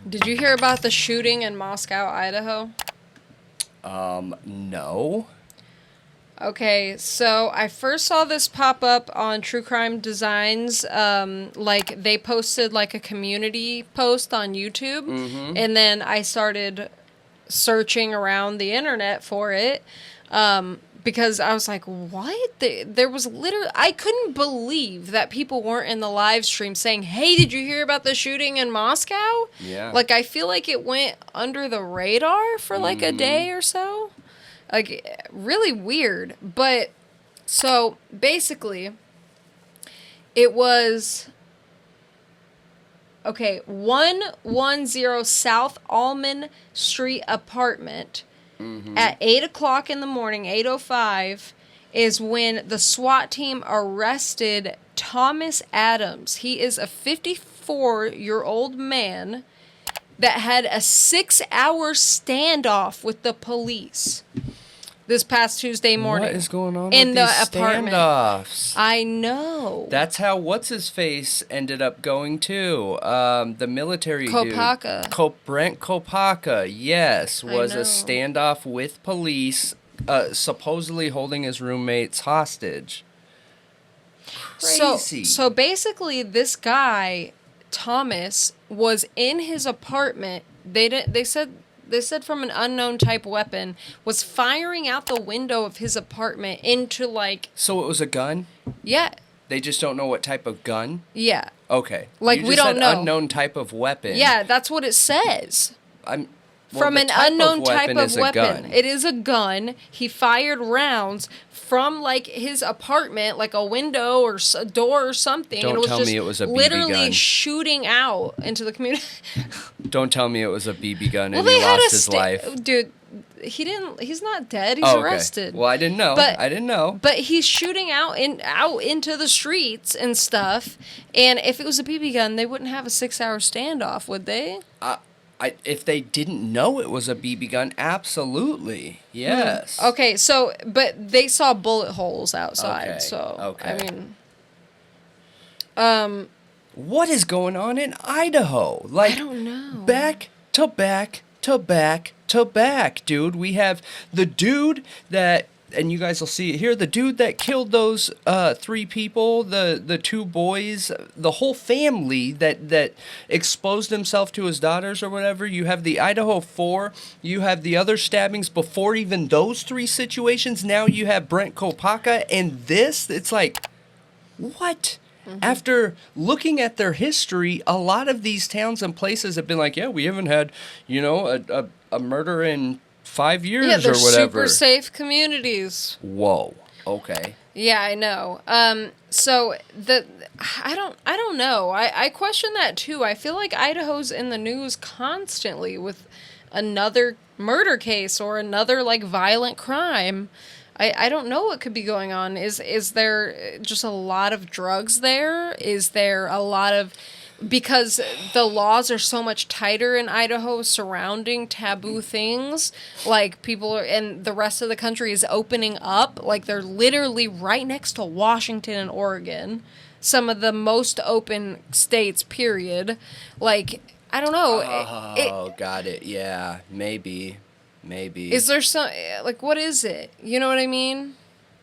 Did you hear about the shooting in Moscow, Idaho? No. Okay, so I first saw this pop up on TrueCrime Designs. Like, they posted, like, a community post on YouTube. Mm-hmm. And then I started searching around the internet for it. Because I was like, what? There was literally... I couldn't believe that people weren't in the live stream saying, hey, did you hear about the shooting in Moscow? Yeah. Like, I feel like it went under the radar for, like, a day or so. Like, really weird. But, so, basically, it was... Okay, 110 South Almond Street apartment... At 8 o'clock in the morning, 8:05, is when the SWAT team arrested Thomas Adams. He is a 54-year-old man that had a 6-hour standoff with the police this past Tuesday morning. What is going on in with the these apartment? standoffs? I know. That's how What's-His-Face ended up going, too. The military Kopaka. dude. Brent Kopaka, yes, was know. a standoff with police, supposedly holding his roommates hostage. Crazy. So basically, this guy, Thomas, was in his apartment. They said from an unknown type weapon, was firing out the window of his apartment into, like... So it was a gun? Yeah. They just don't know what type of gun? Yeah. Okay. Like, you we just don't said know. Unknown type of weapon. Yeah, that's what it says. From the an type unknown type of is a weapon. gun. It is a gun. He fired rounds from, like, his apartment, like a window or a door or something. Don't and it was tell just me it was a BB literally gun. shooting out into the community. Don't tell me it was a BB gun and Well, he they had lost a his life. Dude, he's not dead. He's Okay. arrested. Well, I didn't know. But he's shooting out into the streets and stuff. And if it was a BB gun, they wouldn't have a 6-hour standoff, would they? If they didn't know it was a BB gun, absolutely. Yes. Okay, so, but they saw bullet holes outside, Okay, so, okay. I mean... What is going on in Idaho? Like, I don't know. Back to back to back to back, dude. We have the dude that... And you guys will see it here. The dude that killed those 3 people, the 2 boys, the whole family that exposed himself to his daughters or whatever. You have the Idaho4. You have the other stabbings before even those 3 situations. Now you have Brent Kopaka. And this, it's like, what? Mm-hmm. After looking at their history, a lot of these towns and places have been like, yeah, we haven't had, a murder in 5 years or whatever. Super safe communities. Whoa. Okay. Yeah, I know. So I don't know. I question that too. I feel like Idaho's in the news constantly with another murder case or another like violent crime. I don't know what could be going on. Is there just a lot of drugs there? Is there a lot of... Because the laws are so much tighter in Idaho surrounding taboo things, like people are, and the rest of the country is opening up. Like they're literally right next to Washington and Oregon, some of the most open states, period. Like, I don't know. Oh, got it. Yeah, maybe. Is there some, like, what is it? You know what I mean?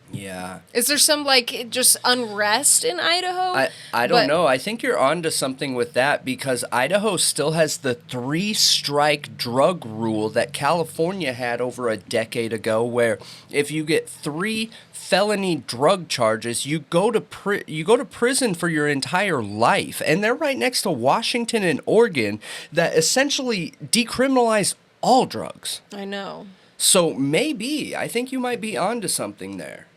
Yeah. Is there some, like, just unrest in Idaho? I don't know. I think you're onto something with that because Idaho still has the 3-strike drug rule that California had over a decade ago, where if you get 3 felony drug charges, you go to prison for your entire life. And they're right next to Washington and Oregon that essentially decriminalize all drugs. I know. So maybe, I think you might be onto something there.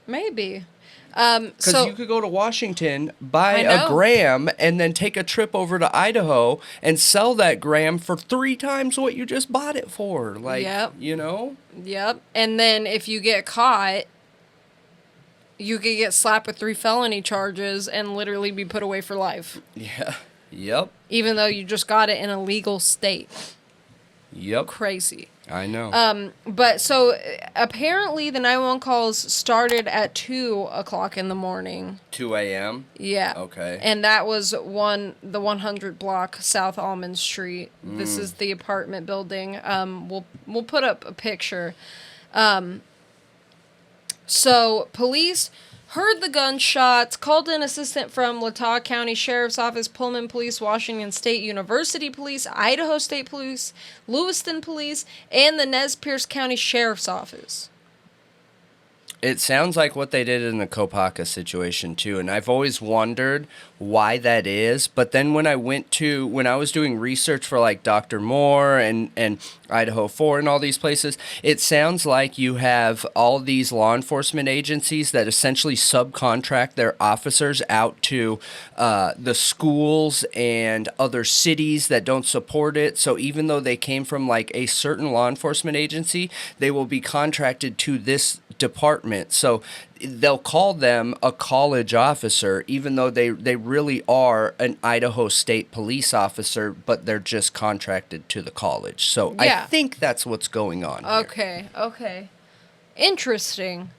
Maybe. Because you could go to Washington, buy a gram, and then take a trip over to Idaho and sell that gram for 3 times what you just bought it for. Like, you know? Yep. And then if you get caught, you could get slapped with 3 felony charges and literally be put away for life. Yeah. Yep. Even though you just got it in a legal state. Yep. Crazy. I know. But so apparently the 911 calls started at 2:00 in the morning. 2 a.m.? Yeah. Okay. And that was the 100 block South Almond Street. This is the apartment building. We'll put up a picture. So police heard the gunshots, called an assistant from Latah County Sheriff's Office, Pullman Police, Washington State University Police, Idaho State Police, Lewiston Police, and the Nez Perce County Sheriff's Office. It sounds like what they did in the Kopaka situation, too, and I've always wondered why that is, but then when I was doing research for, like, Dr. Moore and Idaho4 and all these places, it sounds like you have all these law enforcement agencies that essentially subcontract their officers out to the schools and other cities that don't support it, so even though they came from, like, a certain law enforcement agency, they will be contracted to this department. So they'll call them a college officer, even though they really are an Idaho State police officer, but they're just contracted to the college. So yeah. I think that's what's going on here. Okay. Interesting.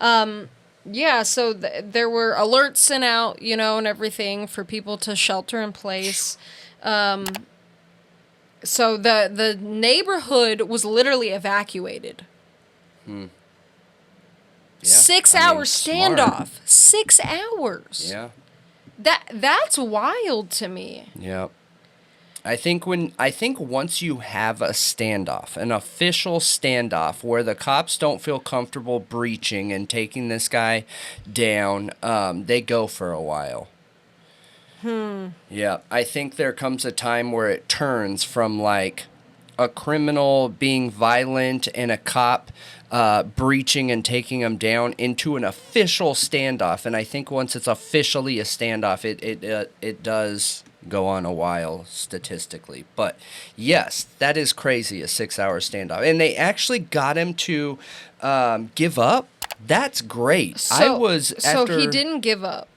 Yeah, so there were alerts sent out, and everything for people to shelter in place. So the neighborhood was literally evacuated. Yeah, 6 hour standoff. Smart. 6 hours. Yeah. That's wild to me. Yeah. I think once you have a standoff, an official standoff where the cops don't feel comfortable breaching and taking this guy down, they go for a while. Yeah, I think there comes a time where it turns from like a criminal being violent and a cop breaching and taking them down into an official standoff. And I think once it's officially a standoff, it does go on a while statistically. But yes, that is crazy, a 6 hour standoff. And they actually got him to give up. That's great. So he didn't give up.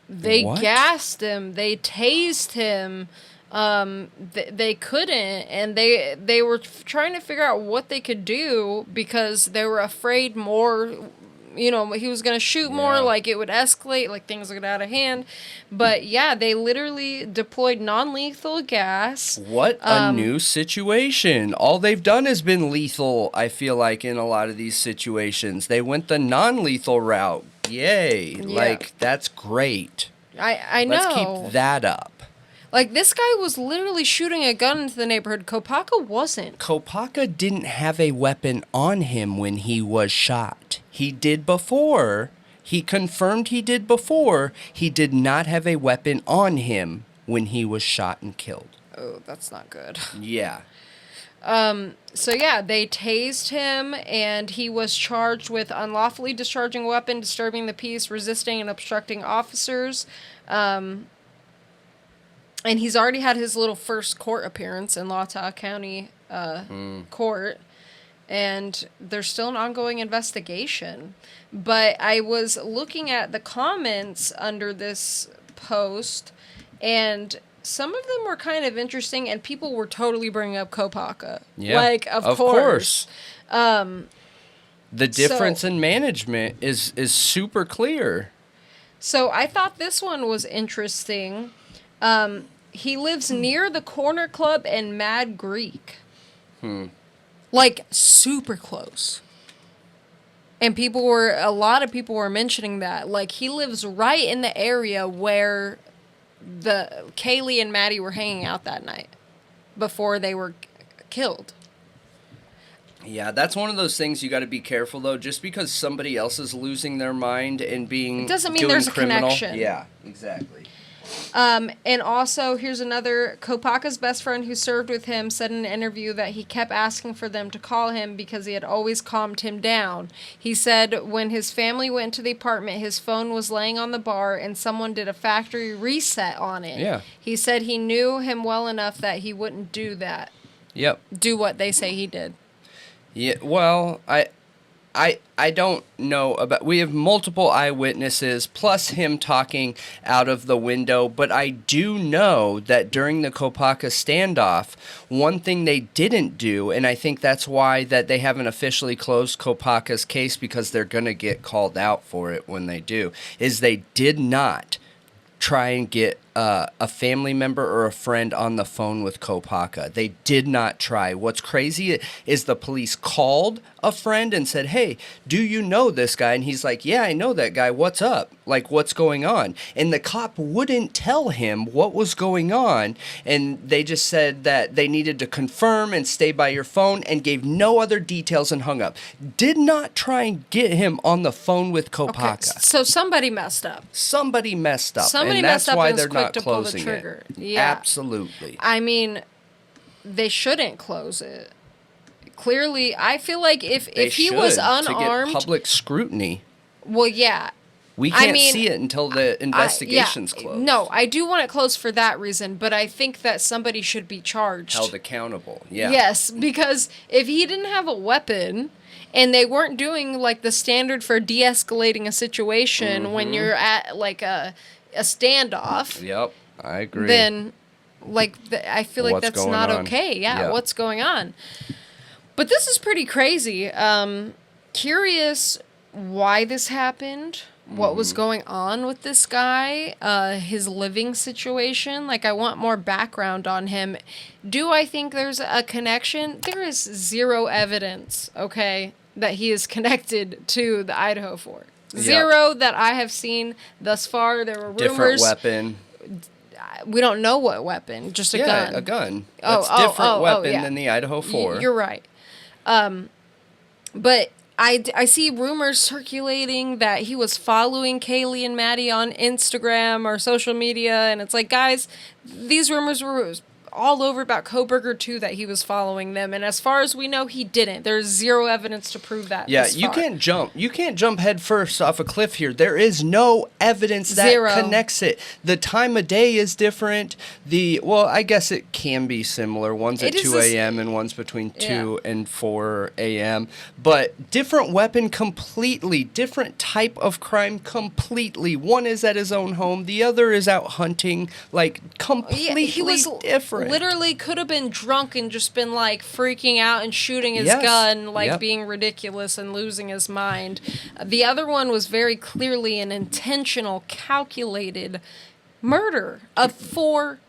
They gassed him. They tased him. They couldn't, and they were trying to figure out what they could do because they were afraid more, he was going to shoot more, like it would escalate, like things would get out of hand. But yeah, they literally deployed non-lethal gas. What a new situation. All they've done has been lethal, I feel like, in a lot of these situations. They went the non-lethal route. Yay. Yeah. Like, that's great. I know. Let's keep that up. Like, this guy was literally shooting a gun into the neighborhood. Kopaka wasn't. Kopaka didn't have a weapon on him when he was shot. He did before. He confirmed he did before. He did not have a weapon on him when he was shot and killed. Oh, that's not good. Yeah. So yeah, they tased him, and he was charged with unlawfully discharging a weapon, disturbing the peace, resisting and obstructing officers. And he's already had his little first court appearance in Latah County court, and there's still an ongoing investigation. But I was looking at the comments under this post, and some of them were kind of interesting, and people were totally bringing up Kopaka. Yeah, like, of course. The difference in management is super clear. So I thought this one was interesting. He lives near the Corner Club and Mad Greek. Like, super close. And a lot of people were mentioning that. Like, he lives right in the area where the Kaylee and Maddie were hanging out that night before they were killed. Yeah, that's one of those things you got to be careful, though. Just because somebody else is losing their mind and being it doesn't mean doing there's criminal. A connection. Yeah, exactly. And also, here's another. Kopaka's best friend who served with him said in an interview that he kept asking for them to call him because he had always calmed him down. He said when his family went to the apartment, his phone was laying on the bar and someone did a factory reset on it. Yeah. He said he knew him well enough that he wouldn't do that. Yep. Do what they say he did. Yeah, well, I don't know about. We have multiple eyewitnesses plus him talking out of the window, but I do know that during the Kopaka standoff, one thing they didn't do, and I think that's why that they haven't officially closed Kopaka's case, because they're going to get called out for it when they do, is they did not try and get a family member or a friend on the phone with Kopaka. They did not try. What's crazy is the police called a friend and said, hey, do you know this guy? And he's like, yeah, I know that guy. What's up? Like, what's going on? And the cop wouldn't tell him what was going on. And they just said that they needed to confirm and stay by your phone, and gave no other details and hung up. Did not try and get him on the phone with Kopaka. Okay, so somebody messed up. Somebody messed up. Somebody and that's messed up why and was they're quick not to pull the closing trigger. it. Yeah. Absolutely. I mean, they shouldn't close it. Clearly, I feel like if he was unarmed, to get public scrutiny. Well, yeah. We can't see it until the investigation's closed. No, I do want it closed for that reason, but I think that somebody should be charged. Held accountable, yeah. Yes, because if he didn't have a weapon, and they weren't doing, like, the standard for de-escalating a situation when you're at, like, a standoff. Yep, I agree. Then, like, I feel like that's not okay. Yeah, what's going on? But this is pretty crazy. Curious why this happened. What was going on with this guy, his living situation. Like, I want more background on him. Do I think there's a connection? There is zero evidence, okay, that he is connected to the Idaho4. Zero that I have seen thus far. There were rumors. Different weapon. We don't know what weapon, just a gun. Yeah, a gun. That's different weapon than the Idaho4. You're right. But I see rumors circulating that he was following Kaylee and Maddie on Instagram or social media, and it's like, guys, these rumors were all over about Kohberger too, that he was following them, and as far as we know, he didn't. There's zero evidence to prove that. Yeah, you can't jump head first off a cliff here. There is no evidence that connects it. The time of day is different. Well, I guess it can be similar. One's at 2 a.m. and one's between 2 and 4 a.m. But different weapon completely, different type of crime completely. One is at his own home. The other is out hunting. Like, completely different. Literally could have been drunk and just been like freaking out and shooting his gun, like being ridiculous and losing his mind. The other one was very clearly an intentional, calculated murder of 4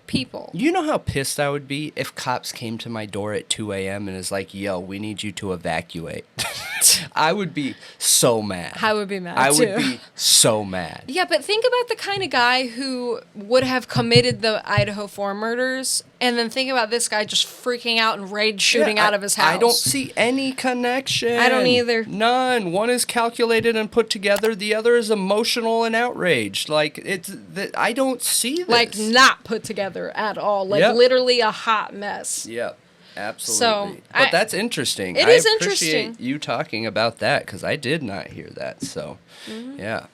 people. You know how pissed I would be if cops came to my door at 2 a.m. and is like, yo, we need you to evacuate. I would be so mad. I would be mad, I too. would be so mad. Yeah, but think about the kind of guy who would have committed the Idaho4 murders, and then think about this guy just freaking out and rage shooting out of his house. I don't see any connection. I don't either. None. One is calculated and put together. The other is emotional and outraged. Like, I don't see this. Like, not put together at all. Like, literally a hot mess. Yep. Absolutely. So, but that's interesting. It is interesting. I interesting. appreciate you talking about that, because I did not hear that. So, yeah.